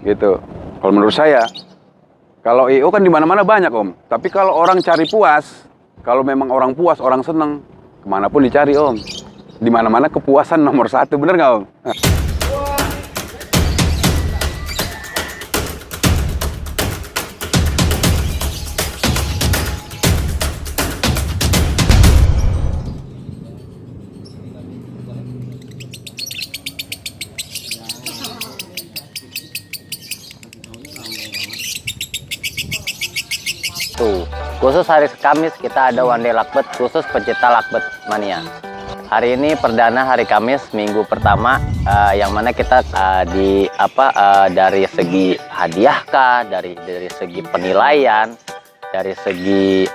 gitu. Kalau menurut saya, kalau IO kan di mana-mana banyak Om. Tapi kalau orang cari puas, kalau memang orang puas, orang seneng, kemanapun dicari Om. Di mana-mana kepuasan nomor satu, bener nggak Om? Tuh, khusus hari Kamis kita ada one day lakbet khusus pecinta lakbet mania. Hari ini perdana hari Kamis minggu pertama, yang mana kita dari segi hadiah kah, dari segi penilaian, dari segi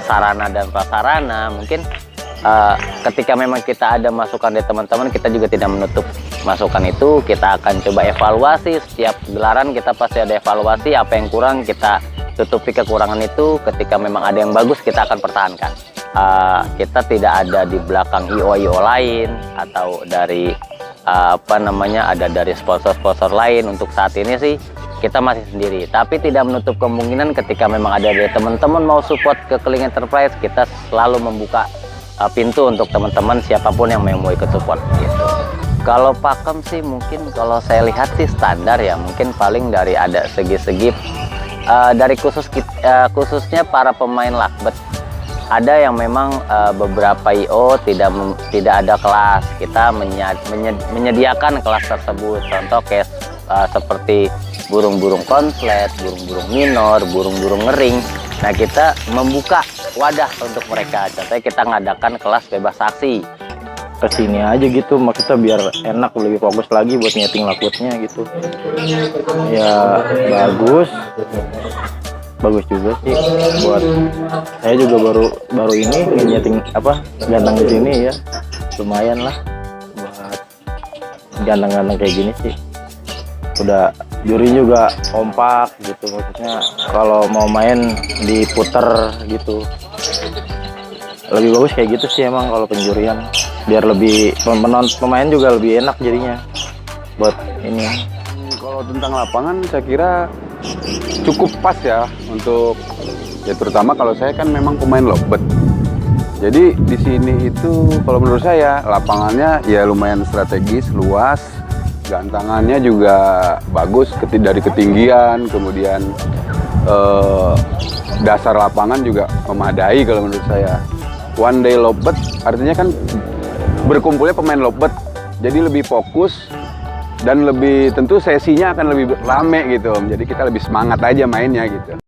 sarana dan prasarana, mungkin ketika memang kita ada masukan dari teman-teman, kita juga tidak menutup masukan itu. Kita akan coba evaluasi setiap gelaran, kita pasti ada evaluasi apa yang kurang, kita tutupi kekurangan itu. Ketika memang ada yang bagus, kita akan pertahankan. Kita tidak ada di belakang IO lain atau dari ada dari sponsor-sponsor lain. Untuk saat ini sih kita masih sendiri, tapi tidak menutup kemungkinan ketika memang ada dari teman-teman mau support ke Keling Enterprise, kita selalu membuka pintu untuk teman-teman siapapun yang mau ikut support gitu. Kalau pakem sih mungkin kalau saya lihat sih standar ya, mungkin paling dari ada segi-segi dari khususnya para pemain lakbet. Ada yang memang beberapa IO tidak ada kelas. Kita menyediakan kelas tersebut. Contoh kayak seperti burung-burung konslet, burung-burung minor, burung-burung ngering. Nah, kita membuka wadah untuk mereka. Contohnya kita ngadakan kelas bebas aksi. Kesini aja gitu, kita biar enak, lebih fokus lagi buat nyeting lakbetnya gitu. Ya bagus juga sih buat saya juga baru ini nyeting ganteng di sini ya, lumayan lah buat ganteng-ganteng kayak gini sih. Udah juri juga kompak gitu, maksudnya kalau mau main diputer gitu. Lebih bagus kayak gitu sih emang kalau penjurian, biar lebih pemain juga lebih enak jadinya buat ini. Kalau tentang lapangan saya kira cukup pas ya untuk ya, terutama kalau saya kan memang pemain lokbet. Jadi di sini itu kalau menurut saya lapangannya ya lumayan strategis, luas, gantangannya juga bagus dari ketinggian, kemudian dasar lapangan juga memadai kalau menurut saya. One day lokbet artinya kan berkumpulnya pemain lokbet, jadi lebih fokus dan lebih tentu sesinya akan lebih rame gitu Om. Jadi kita lebih semangat aja mainnya gitu.